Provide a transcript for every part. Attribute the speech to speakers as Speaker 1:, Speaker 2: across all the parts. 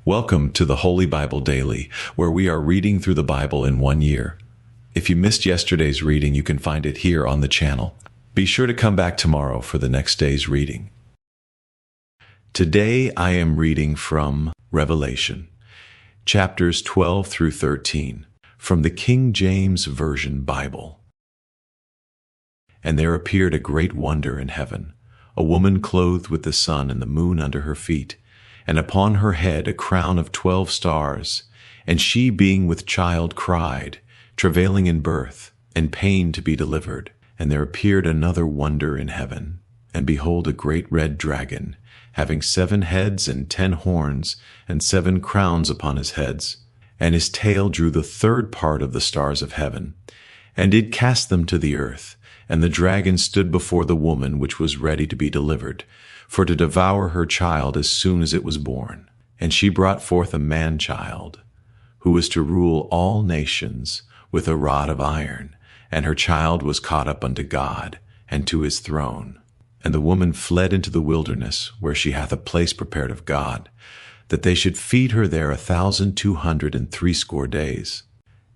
Speaker 1: Welcome to the Holy Bible Daily, where we are reading through the Bible in 1 year. If you missed yesterday's reading, you can find it here on the channel. Be sure to come back tomorrow for the next day's reading. Today I am reading from Revelation, chapters 12 through 13, from the King James Version Bible. And there appeared a great wonder in heaven, a woman clothed with the sun and the moon under her feet, and upon her head a crown of 12 stars. And she, being with child, cried, travailing in birth, and pain to be delivered. And there appeared another wonder in heaven. And behold, a great red dragon, having 7 heads and 10 horns, and 7 crowns upon his heads. And his tail drew the 3rd part of the stars of heaven, and did cast them to the earth. And the dragon stood before the woman which was ready to be delivered, for to devour her child as soon as it was born. And she brought forth a man-child, who was to rule all nations with a rod of iron. And her child was caught up unto God, and to his throne. And the woman fled into the wilderness, where she hath a place prepared of God, that they should feed her there 1,260 days.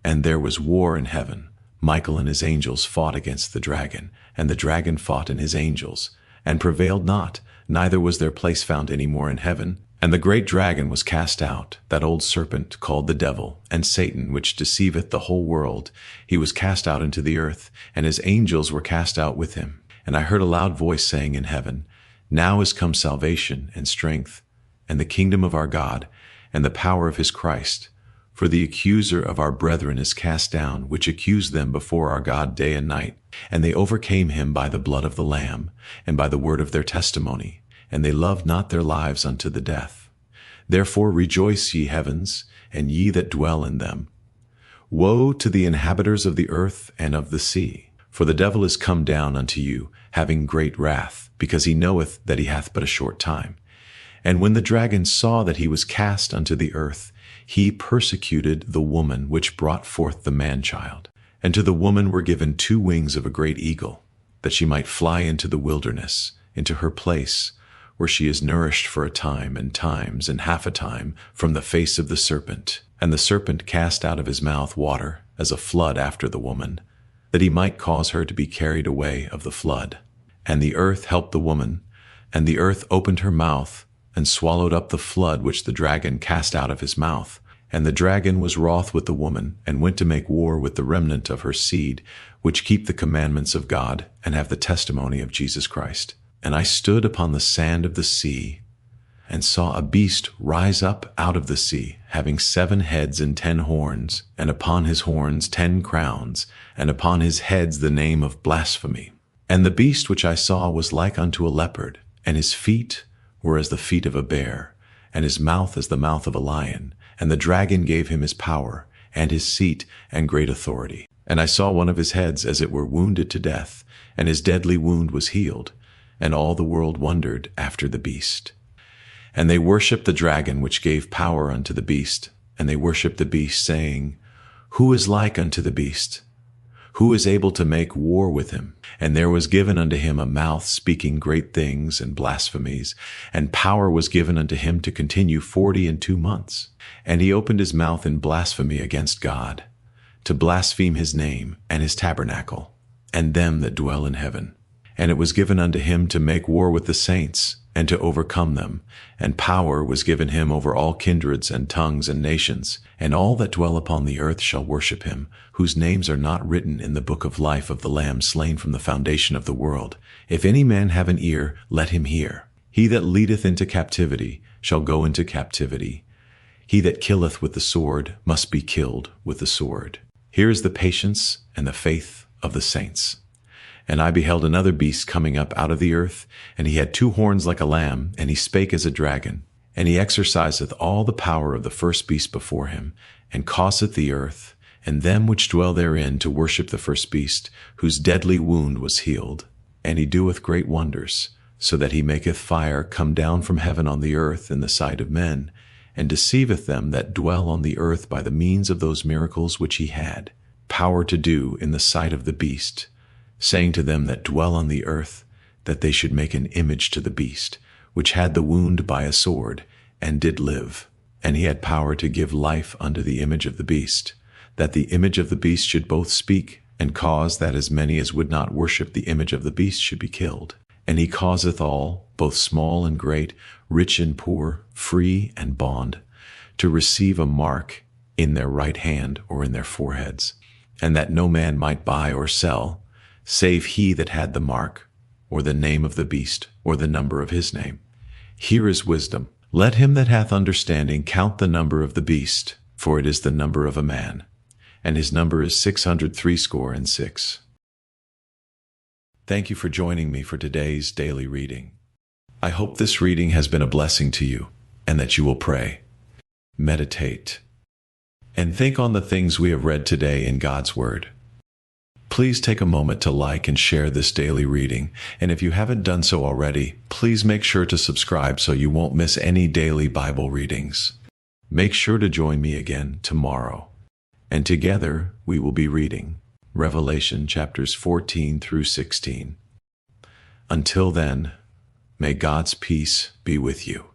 Speaker 1: And there was war in heaven. Michael and his angels fought against the dragon, and the dragon fought and his angels, and prevailed not, neither was their place found any more in heaven. And the great dragon was cast out, that old serpent called the devil, and Satan, which deceiveth the whole world. He was cast out into the earth, and his angels were cast out with him. And I heard a loud voice saying in heaven, Now is come salvation and strength, and the kingdom of our God, and the power of his Christ. For the accuser of our brethren is cast down, which accused them before our God day and night. And they overcame him by the blood of the Lamb, and by the word of their testimony, and they loved not their lives unto the death. Therefore rejoice, ye heavens, and ye that dwell in them. Woe to the inhabitants of the earth and of the sea! For the devil is come down unto you, having great wrath, because he knoweth that he hath but a short time. And when the dragon saw that he was cast unto the earth, he persecuted the woman which brought forth the man-child. And to the woman were given 2 wings of a great eagle, that she might fly into the wilderness, into her place, where she is nourished for a time and times and half a time from the face of the serpent. And the serpent cast out of his mouth water as a flood after the woman, that he might cause her to be carried away of the flood. And the earth helped the woman, and the earth opened her mouth, and swallowed up the flood which the dragon cast out of his mouth. And the dragon was wroth with the woman, and went to make war with the remnant of her seed, which keep the commandments of God, and have the testimony of Jesus Christ. And I stood upon the sand of the sea, and saw a beast rise up out of the sea, having 7 heads and 10 horns, and upon his horns 10 crowns, and upon his heads the name of blasphemy. And the beast which I saw was like unto a leopard, and his feet were as the feet of a bear, and his mouth as the mouth of a lion. And the dragon gave him his power, and his seat, and great authority. And I saw one of his heads as it were wounded to death, and his deadly wound was healed. And all the world wondered after the beast. And they worshipped the dragon which gave power unto the beast, and they worshipped the beast, saying, Who is like unto the beast? Who is able to make war with him? And there was given unto him a mouth speaking great things and blasphemies, and power was given unto him to continue 42 months. And he opened his mouth in blasphemy against God, to blaspheme his name and his tabernacle, and them that dwell in heaven. And it was given unto him to make war with the saints, and to overcome them. And power was given him over all kindreds and tongues and nations. And all that dwell upon the earth shall worship him, whose names are not written in the book of life of the Lamb slain from the foundation of the world. If any man have an ear, let him hear. He that leadeth into captivity shall go into captivity. He that killeth with the sword must be killed with the sword. Here is the patience and the faith of the saints. And I beheld another beast coming up out of the earth, and he had 2 horns like a lamb, and he spake as a dragon. And he exerciseth all the power of the first beast before him, and causeth the earth, and them which dwell therein, to worship the first beast, whose deadly wound was healed. And he doeth great wonders, so that he maketh fire come down from heaven on the earth in the sight of men, and deceiveth them that dwell on the earth by the means of those miracles which he had power to do in the sight of the beast, saying to them that dwell on the earth, that they should make an image to the beast, which had the wound by a sword, and did live. And he had power to give life unto the image of the beast, that the image of the beast should both speak, and cause that as many as would not worship the image of the beast should be killed. And he causeth all, both small and great, rich and poor, free and bond, to receive a mark in their right hand or in their foreheads, and that no man might buy or sell, save he that had the mark, or the name of the beast, or the number of his name. Here is wisdom. Let him that hath understanding count the number of the beast, for it is the number of a man, and his number is 666. Thank you for joining me for today's daily reading. I hope this reading has been a blessing to you, and that you will pray, meditate, and think on the things we have read today in God's Word. Please take a moment to like and share this daily reading, and if you haven't done so already, please make sure to subscribe so you won't miss any daily Bible readings. Make sure to join me again tomorrow, and together we will be reading Revelation chapters 14 through 16. Until then, may God's peace be with you.